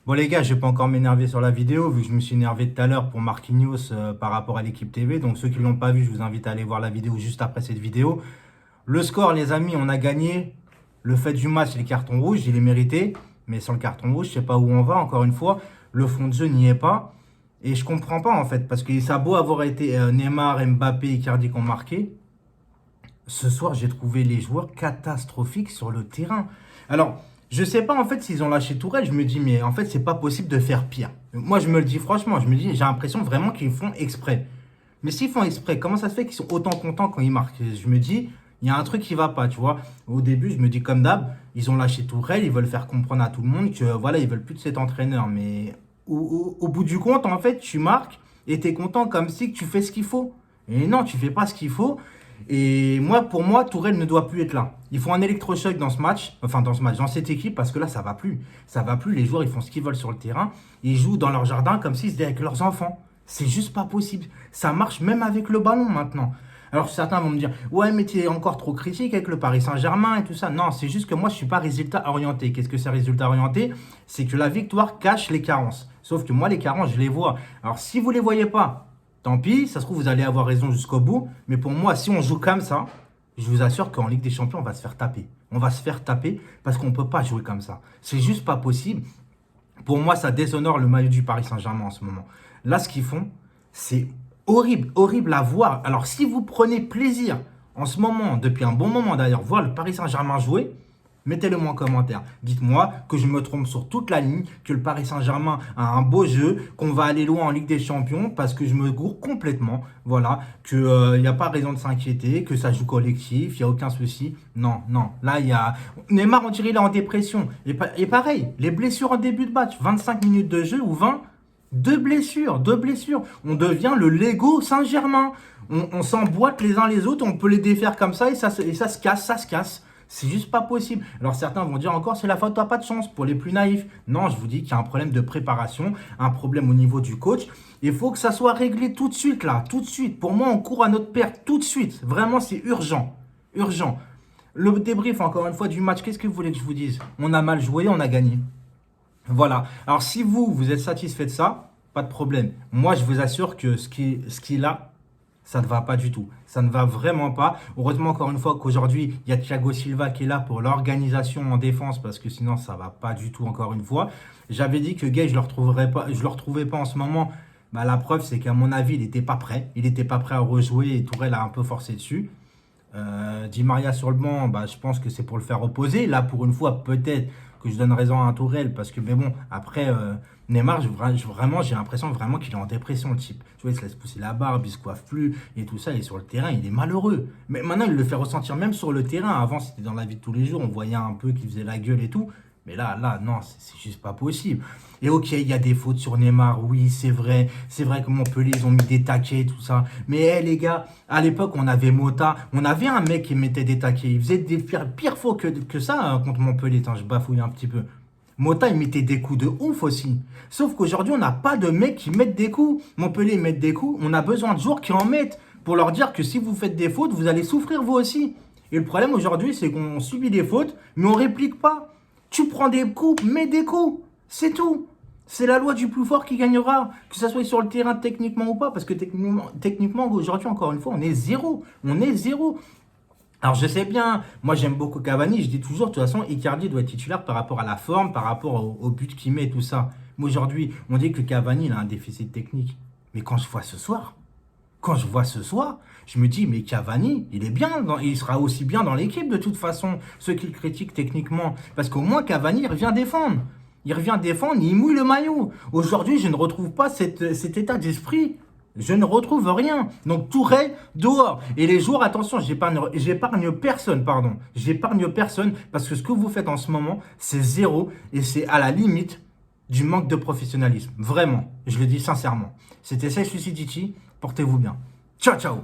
Bon les gars, je vais pas encore m'énerver sur la vidéo vu que je me suis énervé tout à l'heure pour Marquinhos par rapport à l'équipe TV. Donc ceux qui l'ont pas vu, je vous invite à aller voir la vidéo juste après cette vidéo. Le score les amis, on a gagné. Le fait du match, les cartons rouges, il est mérité. Mais sans le carton rouge, je sais pas où on va encore une fois. Le fond de jeu n'y est pas. Et je comprends pas en fait parce que ça a beau avoir été Neymar, Mbappé, Icardi qui ont marqué. Ce soir, j'ai trouvé les joueurs catastrophiques sur le terrain. Alors, je sais pas en fait s'ils ont lâché Tourelle. Je me dis, mais en fait, c'est pas possible de faire pire. Moi, je me le dis franchement. Je me dis, j'ai l'impression vraiment qu'ils font exprès. Mais s'ils font exprès, comment ça se fait qu'ils sont autant contents quand ils marquent? Je me dis, il y a un truc qui va pas, tu vois. Au début, je me dis comme d'hab, ils ont lâché Tourelle. Ils veulent faire comprendre à tout le monde que voilà, ils veulent plus de cet entraîneur. Mais au bout du compte, en fait, tu marques et tu es content comme si tu fais ce qu'il faut. Et non, tu fais pas ce qu'il faut. Et moi, pour moi, Tourelle ne doit plus être là. Il faut un électrochoc dans ce match, enfin dans cette équipe, parce que là, ça va plus. Ça va plus. Les joueurs, ils font ce qu'ils veulent sur le terrain. Ils jouent dans leur jardin comme s'ils étaient avec leurs enfants. C'est juste pas possible. Ça marche même avec le ballon maintenant. Alors certains vont me dire, ouais, mais tu es encore trop critique avec le Paris Saint-Germain et tout ça. Non, c'est juste que moi, je suis pas résultat orienté. Qu'est-ce que c'est résultat orienté? C'est que la victoire cache les carences. Sauf que moi, les carences, je les vois. Alors si vous les voyez pas, tant pis, ça se trouve, vous allez avoir raison jusqu'au bout. Mais pour moi, si on joue comme ça, je vous assure qu'en Ligue des Champions, on va se faire taper. On va se faire taper parce qu'on ne peut pas jouer comme ça. C'est juste pas possible. Pour moi, ça déshonore le maillot du Paris Saint-Germain en ce moment. Là, ce qu'ils font, c'est horrible, horrible à voir. Alors, si vous prenez plaisir en ce moment, depuis un bon moment d'ailleurs, voir le Paris Saint-Germain jouer, mettez-le moi en commentaire. Dites-moi que je me trompe sur toute la ligne, que le Paris Saint-Germain a un beau jeu, qu'on va aller loin en Ligue des Champions, parce que je me gourre complètement. Voilà, qu'il n'y a pas raison de s'inquiéter, que ça joue collectif, il n'y a aucun souci. Non, non, là, il y a... Neymar, on dirait, il est en dépression. Et pareil, les blessures en début de match, 25 minutes de jeu ou 20, deux blessures, deux blessures. On devient le Lego Saint-Germain. On s'emboîte les uns les autres, on peut les défaire comme ça et ça se casse, ça se casse. C'est juste pas possible. Alors certains vont dire encore c'est la faute, t'as pas de chance pour les plus naïfs. Non, je vous dis qu'il y a un problème de préparation, un problème au niveau du coach. Il faut que ça soit réglé tout de suite là, tout de suite. Pour moi, on court à notre perte tout de suite. Vraiment, c'est urgent, urgent. Le débrief encore une fois du match, qu'est-ce que vous voulez que je vous dise? On a mal joué, on a gagné. Voilà. Alors si vous êtes satisfait de ça, pas de problème. Moi, je vous assure que ce qui est là, ça ne va pas du tout. Ça ne va vraiment pas. Heureusement, encore une fois, qu'aujourd'hui, il y a Thiago Silva qui est là pour l'organisation en défense parce que sinon, ça ne va pas du tout, encore une fois. J'avais dit que Gay, je ne le retrouvais pas en ce moment. Bah, la preuve, c'est qu'à mon avis, il n'était pas prêt. Il n'était pas prêt à rejouer et Tourelle a un peu forcé dessus. Di Maria sur le banc, bah, je pense que c'est pour le faire reposer. Là, pour une fois, peut-être que je donne raison à un Tourelle parce que, mais bon, après, Neymar, vraiment, j'ai l'impression vraiment qu'il est en dépression, le type. Tu vois, il se laisse pousser la barbe, il se coiffe plus et tout ça. Et sur le terrain, il est malheureux. Mais maintenant, il le fait ressentir même sur le terrain. Avant, c'était dans la vie de tous les jours. On voyait un peu qu'il faisait la gueule et tout. Mais là, non, c'est juste pas possible. Et ok, il y a des fautes sur Neymar, oui, c'est vrai. C'est vrai que Montpellier, ils ont mis des taquets et tout ça. Mais les gars, à l'époque, on avait Mota. On avait un mec qui mettait des taquets. Il faisait des pires fautes que ça hein, contre Montpellier. Attends, je bafouille un petit peu. Mota, il mettait des coups de ouf aussi. Sauf qu'aujourd'hui, on n'a pas de mecs qui mettent des coups. Montpellier met des coups. On a besoin de joueurs qui en mettent pour leur dire que si vous faites des fautes, vous allez souffrir vous aussi. Et le problème aujourd'hui, c'est qu'on subit des fautes, mais on réplique pas. Tu prends des coups, mets des coups. C'est tout. C'est la loi du plus fort qui gagnera, que ça soit sur le terrain techniquement ou pas, parce que techniquement aujourd'hui, encore une fois, on est zéro. On est zéro. Alors je sais bien, moi j'aime beaucoup Cavani, je dis toujours, de toute façon, Icardi doit être titulaire par rapport à la forme, par rapport au but qu'il met et tout ça. Mais aujourd'hui, on dit que Cavani il a un déficit technique. Mais quand je vois ce soir, je me dis, mais Cavani, il est bien, il sera aussi bien dans l'équipe de toute façon, ceux qui le critiquent techniquement. Parce qu'au moins Cavani, il revient défendre. Il revient défendre, il mouille le maillot. Aujourd'hui, je ne retrouve pas cet état d'esprit. Je ne retrouve rien. Donc Tourelle dehors. Et les joueurs, attention, j'épargne personne, pardon. J'épargne personne parce que ce que vous faites en ce moment, c'est zéro et c'est à la limite du manque de professionnalisme. Vraiment, je le dis sincèrement. C'était Seth Lucidity. Portez-vous bien. Ciao, ciao.